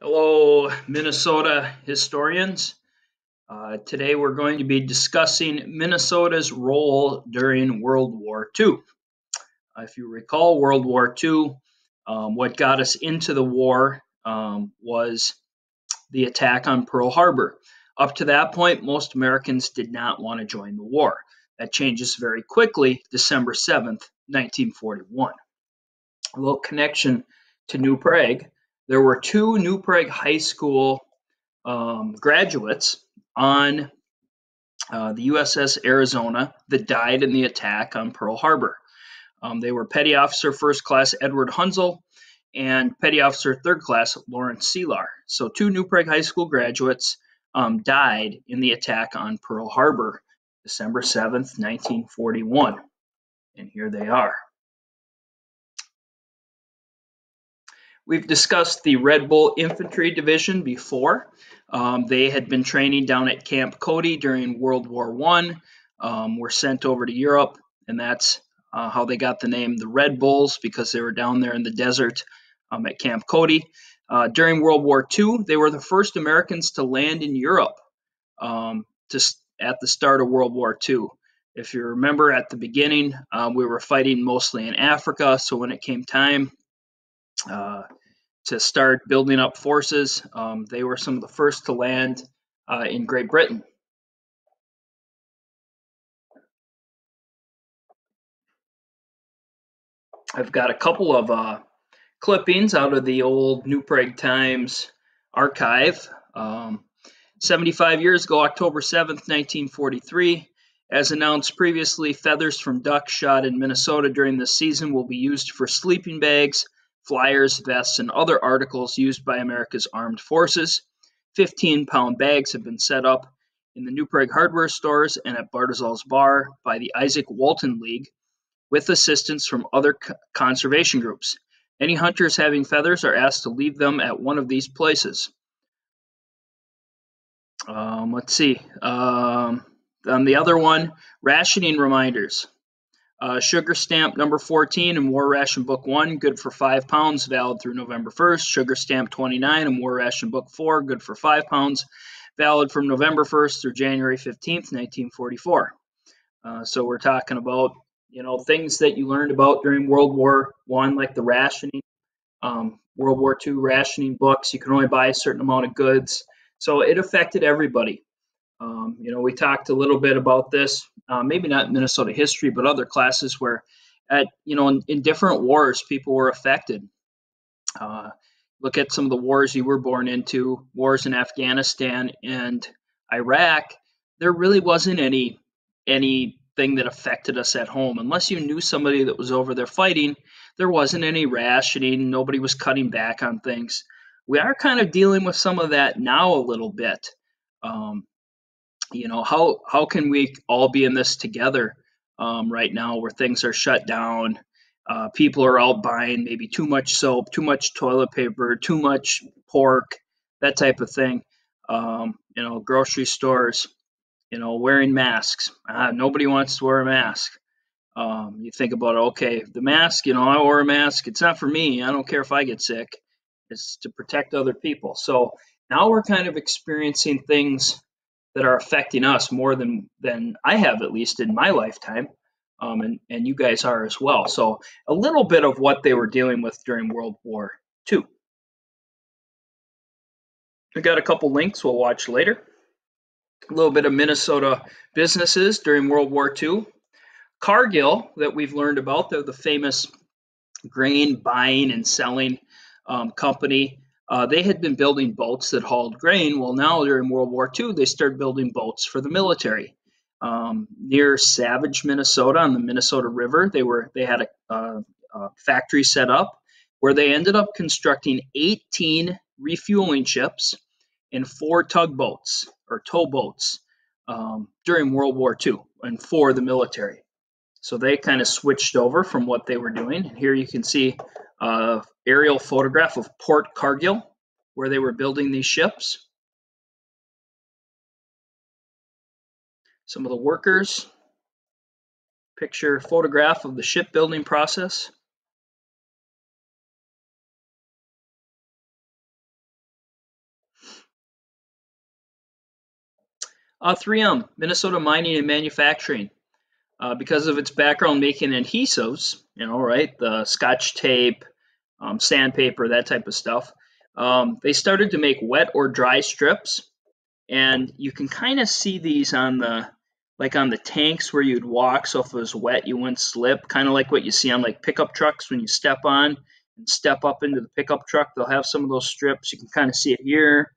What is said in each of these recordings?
Hello, Minnesota historians. Today we're going to be discussing Minnesota's role during World War II. If you recall, World War II, what got us into the war was the attack on Pearl Harbor. Up to that point, most Americans did not want to join the war. That changes very quickly, December 7th, 1941. A little connection to New Prague. There were two New Prague High School graduates on the USS Arizona that died in the attack on Pearl Harbor. They were Petty Officer First Class Edward Hunzel and Petty Officer Third Class Lawrence Selar. So, two New Prague High School graduates died in the attack on Pearl Harbor, December 7th, 1941. And here they are. We've discussed the Red Bull Infantry Division before. They had been training down at Camp Cody during World War I, were sent over to Europe, and that's how they got the name the Red Bulls, because they were down there in the desert at Camp Cody. During World War II, they were the first Americans to land in Europe at the start of World War II. If you remember at the beginning, we were fighting mostly in Africa, so when it came time to start building up forces, they were some of the first to land in Great Britain. I've got a couple of clippings out of the old New Prague Times archive. 75 years ago, October 7th, 1943, as announced previously, feathers from ducks shot in Minnesota during this season will be used for sleeping bags, flyers, vests, and other articles used by America's armed forces. 15-pound bags have been set up in the New Prague hardware stores and at Bartzel's Bar by the Isaac Walton League, with assistance from other conservation groups. Any hunters having feathers are asked to leave them at one of these places. Let's see. On the other one, rationing reminders. Sugar stamp number 14 in War Ration Book 1, good for 5 pounds, valid through November 1st. Sugar stamp 29 in War Ration Book 4, good for 5 pounds, valid from November 1st through January 15th, 1944. So we're talking about, things that you learned about during World War I, like the rationing, World War II rationing books. You can only buy a certain amount of goods. So it affected everybody. We talked a little bit about this, maybe not Minnesota history, but other classes where, in different wars, people were affected. Look at some of the wars you were born into, wars in Afghanistan and Iraq. There really wasn't anything that affected us at home. Unless you knew somebody that was over there fighting, there wasn't any rationing. Nobody was cutting back on things. We are kind of dealing with some of that now a little bit. How can we all be in this together right now where things are shut down? People are out buying maybe too much soap, too much toilet paper, too much pork, that type of thing. Grocery stores, wearing masks. Nobody wants to wear a mask. You think about it, okay, the mask, I wear a mask. It's not for me. I don't care if I get sick. It's to protect other people. So now we're kind of experiencing things that are affecting us more than I have, at least in my lifetime, and you guys are as well. So a little bit of what they were dealing with during World War II. We got a couple links we'll watch later. A little bit of Minnesota businesses during World War II. Cargill, that we've learned about, they're the famous grain buying and selling company. They had been building boats that hauled grain. Well, now during World War II, they started building boats for the military. Near Savage, Minnesota, on the Minnesota River, they had a factory set up where they ended up constructing 18 refueling ships and 4 tugboats or towboats during World War II and for the military. So they kind of switched over from what they were doing. Here you can see an aerial photograph of Port Cargill, where they were building these ships. Some of the workers. Picture photograph of the shipbuilding process. 3M, Minnesota Mining and Manufacturing. Because of its background making adhesives, right, the Scotch tape, sandpaper, that type of stuff, they started to make wet or dry strips. And you can kind of see these on the tanks where you'd walk. So if it was wet, you wouldn't slip, kind of like what you see on like pickup trucks when you step on and step up into the pickup truck. They'll have some of those strips. You can kind of see it here.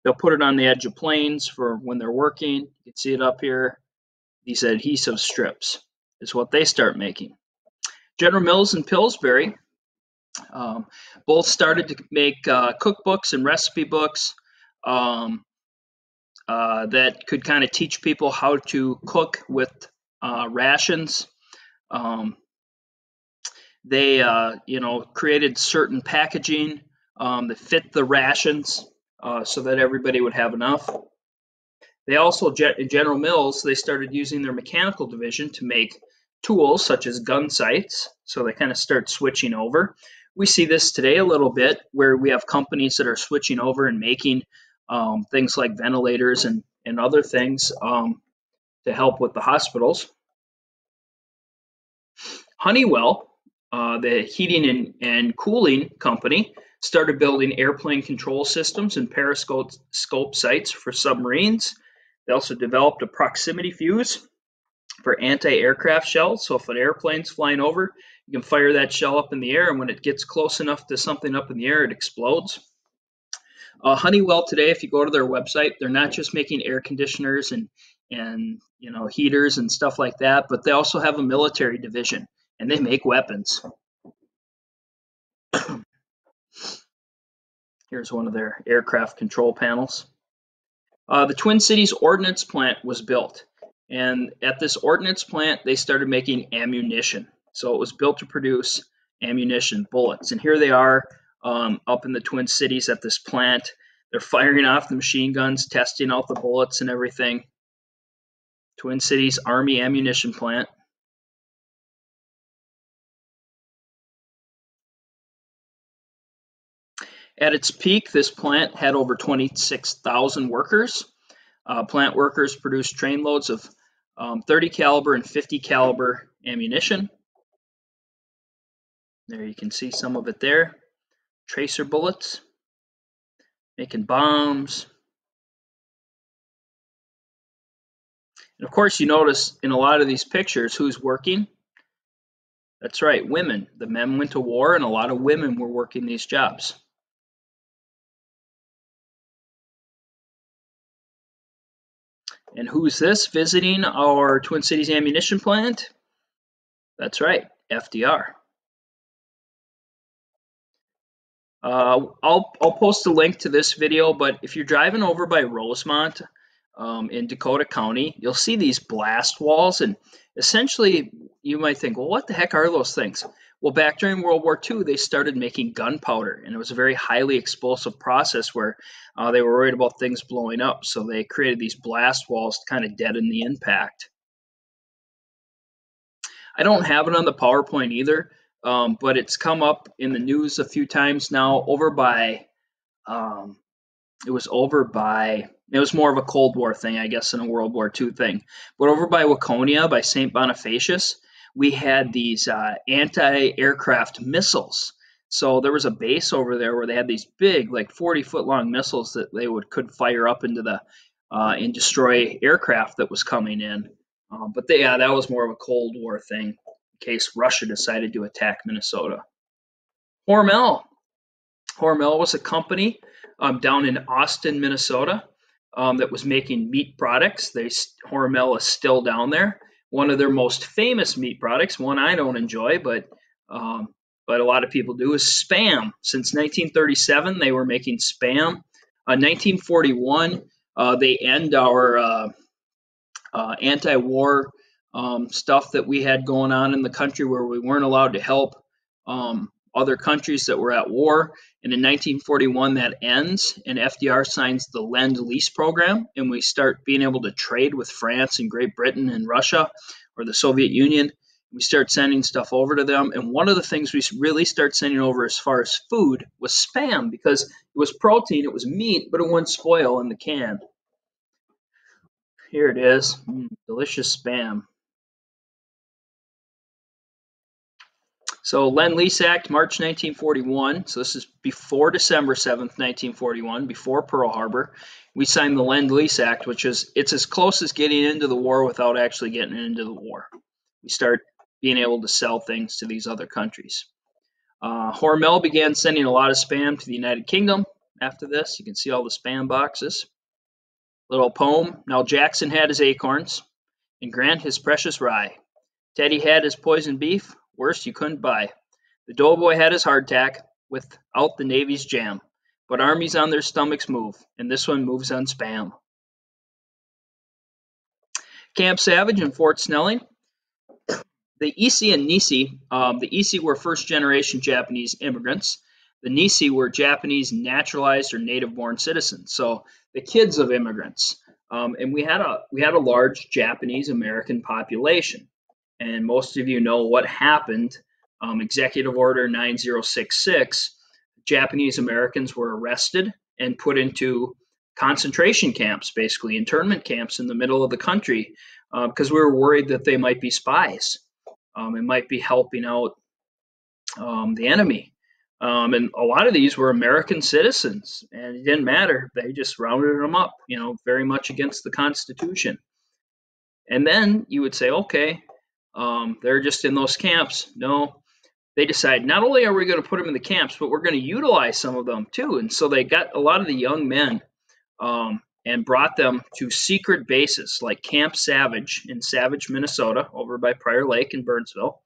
They'll put it on the edge of planes for when they're working. You can see it up here. These adhesive strips is what they start making. General Mills and Pillsbury both started to make cookbooks and recipe books that could kind of teach people how to cook with rations. They created certain packaging that fit the rations so that everybody would have enough. They also, in General Mills, they started using their mechanical division to make tools such as gun sights. So they kind of start switching over. We see this today a little bit where we have companies that are switching over and making things like ventilators and other things to help with the hospitals. Honeywell, the heating and cooling company, started building airplane control systems and periscope sights for submarines. They also developed a proximity fuse for anti-aircraft shells. So if an airplane's flying over, you can fire that shell up in the air, and when it gets close enough to something up in the air, it explodes. Honeywell today, if you go to their website, they're not just making air conditioners and heaters and stuff like that, but they also have a military division, and they make weapons. Here's one of their aircraft control panels. The Twin Cities Ordnance Plant was built, and at this ordnance plant, they started making ammunition. So it was built to produce ammunition, bullets, and here they are up in the Twin Cities at this plant. They're firing off the machine guns, testing out the bullets and everything. Twin Cities Army Ammunition Plant. At its peak, this plant had over 26,000 workers. Plant workers produced trainloads of 30 caliber and 50 caliber ammunition. There you can see some of it there. Tracer bullets, making bombs. And of course, you notice in a lot of these pictures, who's working? That's right, women. The men went to war, and a lot of women were working these jobs. And who's this visiting our Twin Cities ammunition plant? That's right, FDR. I'll post a link to this video, but if you're driving over by Rosemont in Dakota County, you'll see these blast walls, and essentially you might think, well, what the heck are those things? Well, back during World War II, they started making gunpowder, and it was a very highly explosive process where they were worried about things blowing up, so they created these blast walls to kind of deaden the impact. I don't have it on the PowerPoint either, but it's come up in the news a few times now over by, it was more of a Cold War thing, I guess, than a World War II thing. But over by Waconia, by St. Bonifacius, we had these anti-aircraft missiles. So there was a base over there where they had these big, like 40-foot long missiles that they could fire up into the and destroy aircraft that was coming in. But that was more of a Cold War thing in case Russia decided to attack Minnesota. Hormel. Hormel was a company down in Austin, Minnesota that was making meat products. Hormel is still down there. One of their most famous meat products, one I don't enjoy, but a lot of people do, is Spam. Since 1937, they were making Spam. 1941, they end our anti-war stuff that we had going on in the country where we weren't allowed to help other countries that were at war. And in 1941, that ends, and FDR signs the Lend-Lease program, and we start being able to trade with France and Great Britain and Russia or the Soviet Union. We start sending stuff over to them, and one of the things we really start sending over as far as food was Spam, because it was protein, it was meat, but it wouldn't spoil in the can. here it is. Delicious spam. So Lend-Lease Act, March 1941. So this is before December 7th, 1941, before Pearl Harbor. We signed the Lend-Lease Act, which is it's as close as getting into the war without actually getting into the war. We start being able to sell things to these other countries. Hormel began sending a lot of spam to the United Kingdom after this. You can see all the spam boxes. Little poem. Now Jackson had his acorns, and Grant his precious rye. Teddy had his poisoned beef, worse you couldn't buy. The doughboy had his hardtack, without the Navy's jam. But armies on their stomachs move, and this one moves on spam. Camp Savage in Fort Snelling. The Issei and Nisei, the Issei were first-generation Japanese immigrants. The Nisei were Japanese naturalized or native-born citizens, so the kids of immigrants. And we had a large Japanese American population. And most of you know what happened. Executive Order 9066, Japanese Americans were arrested and put into concentration camps, basically internment camps in the middle of the country, because we were worried that they might be spies. It might be helping out the enemy. And a lot of these were American citizens, and it didn't matter. They just rounded them up, very much against the Constitution. And then you would say, okay, they're just in those camps. No, they decide not only are we going to put them in the camps, but we're going to utilize some of them too. And so they got a lot of the young men and brought them to secret bases like Camp Savage in Savage, Minnesota, over by Prior Lake in Burnsville.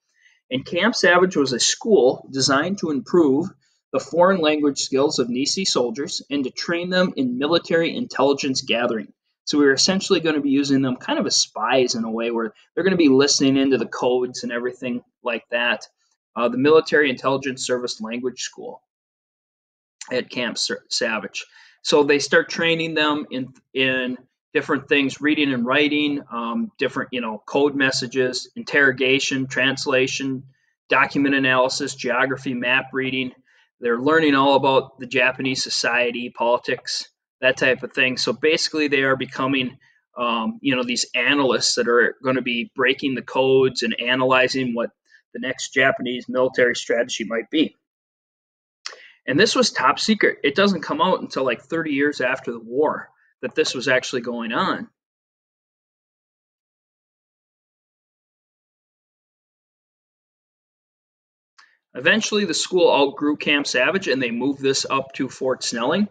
And Camp Savage was a school designed to improve the foreign language skills of Nisei soldiers and to train them in military intelligence gathering. So we were essentially going to be using them kind of as spies in a way where they're going to be listening into the codes and everything like that. The Military Intelligence Service Language School at Camp Savage. So they start training them in different things, reading and writing, different, code messages, interrogation, translation, document analysis, geography, map reading. They're learning all about the Japanese society, politics, that type of thing. So basically they are becoming, these analysts that are going to be breaking the codes and analyzing what the next Japanese military strategy might be. And this was top secret. It doesn't come out until like 30 years after the war that this was actually going on. Eventually, the school outgrew Camp Savage and they moved this up to Fort Snelling.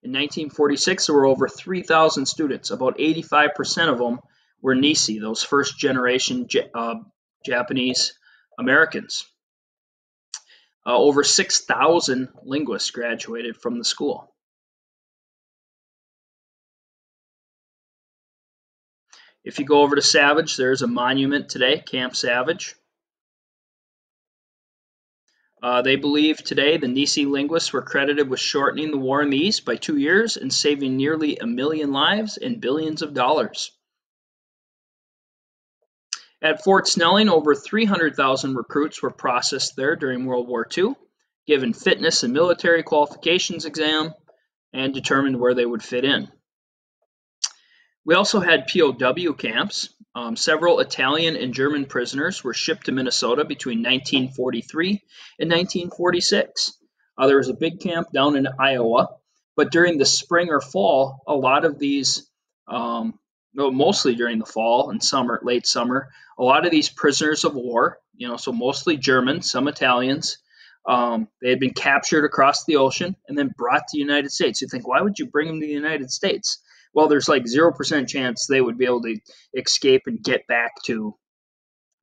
In 1946, there were over 3,000 students. About 85% of them were Nisei, those first-generation Japanese Americans. Over 6,000 linguists graduated from the school. If you go over to Savage, there's a monument today, Camp Savage. They believe today the Nisei linguists were credited with shortening the war in the East by 2 years and saving nearly 1 million lives and billions of dollars. At Fort Snelling, over 300,000 recruits were processed there during World War II, given fitness and military qualifications exam, and determined where they would fit in. We also had POW camps. Several Italian and German prisoners were shipped to Minnesota between 1943 and 1946. There was a big camp down in Iowa, but during the spring or fall, a lot of these, mostly during the fall and summer, late summer, a lot of these prisoners of war, so mostly Germans, some Italians, they had been captured across the ocean and then brought to the United States. You think, why would you bring them to the United States? Well, there's like 0% chance they would be able to escape and get back to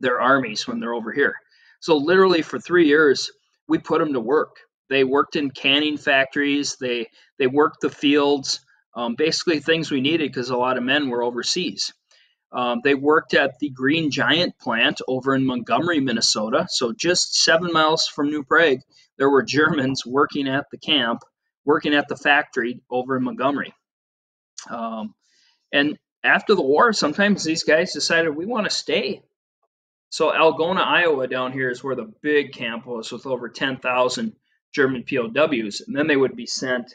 their armies when they're over here. So literally for 3 years, we put them to work. They worked in canning factories. They worked the fields, basically things we needed because a lot of men were overseas. They worked at the Green Giant plant over in Montgomery, Minnesota. So just 7 miles from New Prague, there were Germans working at the camp, working at the factory over in Montgomery. And after the war, sometimes these guys decided we want to stay. So Algona, Iowa down here is where the big camp was with over 10,000 German POWs. And then they would be sent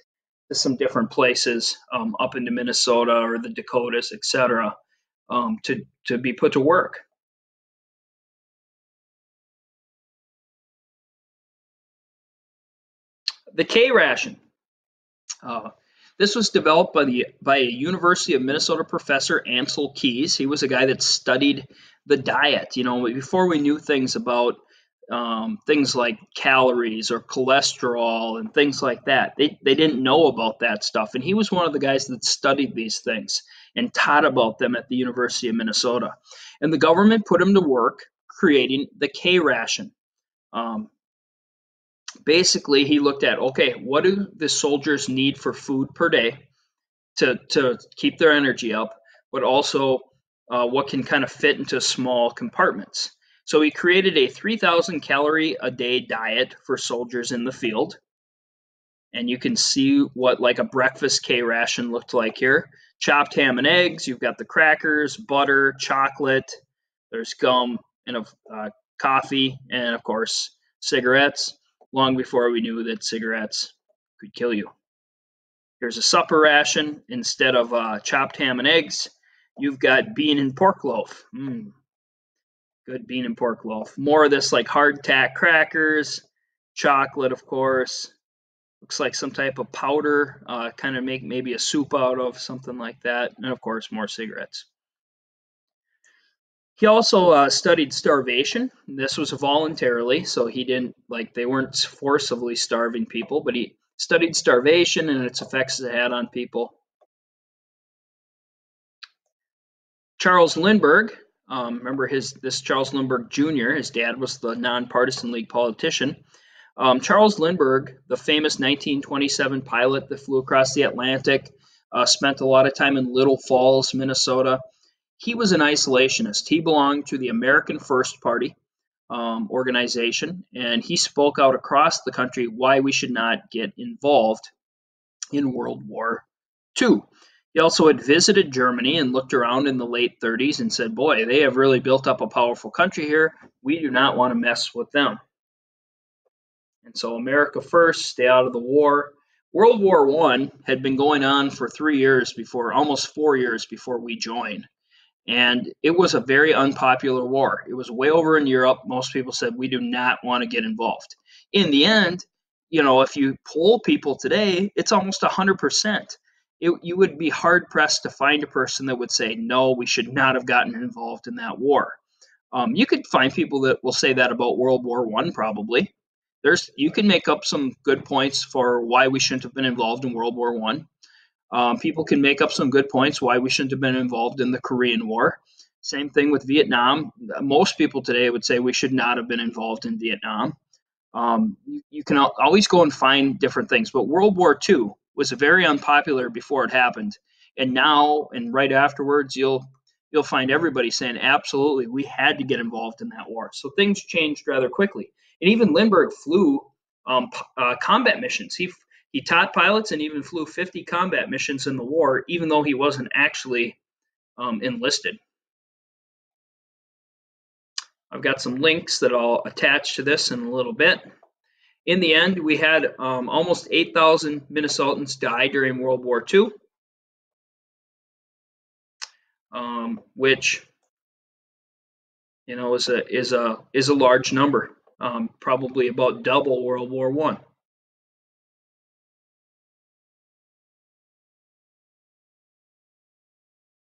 to some different places up into Minnesota or the Dakotas, etc. to be put to work. The K ration. Uh, this was developed by a University of Minnesota professor, Ansel Keys. He was a guy that studied the diet. You know, before we knew things about things like calories or cholesterol and things like that, they didn't know about that stuff. And he was one of the guys that studied these things and taught about them at the University of Minnesota. And the government put him to work creating the K ration. Um, Basically, he looked at, okay, what do the soldiers need for food per day to keep their energy up, but also what can kind of fit into small compartments. So he created a 3,000 calorie a day diet for soldiers in the field. And you can see what like a breakfast K ration looked like here. Chopped ham and eggs, you've got the crackers, butter, chocolate, there's gum, and coffee, and of course, cigarettes, long before we knew that cigarettes could kill you. Here's a supper ration. Instead of chopped ham and eggs, you've got bean and pork loaf. Good bean and pork loaf. More of this like hardtack crackers, chocolate, of course. Looks like some type of powder, kind of make maybe a soup out of, something like that. And of course, more cigarettes. He also studied starvation. This was voluntarily, so he didn't, like, they weren't forcibly starving people, but he studied starvation and its effects it had on people. Charles Lindbergh, remember this Charles Lindbergh Jr., his dad was the nonpartisan League politician. Charles Lindbergh, the famous 1927 pilot that flew across the Atlantic, spent a lot of time in Little Falls, Minnesota. He was an isolationist. He belonged to the American First Party organization, and he spoke out across the country why we should not get involved in World War II. He also had visited Germany and looked around in the late 30s and said, boy, they have really built up a powerful country here. We do not want to mess with them. And so America first, stay out of the war. World War I had been going on for 3 years before, almost 4 years before we joined. And it was a very unpopular war. It was way over in Europe. Most people said, we do not want to get involved. In the end, you know, if you poll people today, it's almost 100%. You would be hard pressed to find a person that would say, no, we should not have gotten involved in that war. You could find people that will say that about World War I, probably. You can make up some good points for why we shouldn't have been involved in World War I. People can make up some good points why we shouldn't have been involved in the Korean War. Same thing with Vietnam. Most people today would say we should not have been involved in Vietnam. You can always go and find different things, but World War II was very unpopular before it happened, and now and right afterwards, you'll find everybody saying absolutely we had to get involved in that war. So things changed rather quickly, and even Lindbergh flew combat missions. He taught pilots and even flew 50 combat missions in the war, even though he wasn't actually enlisted. I've got some links that I'll attach to this in a little bit. In the end, we had almost 8,000 Minnesotans die during World War II, which, you know, is a large number, probably about double World War I.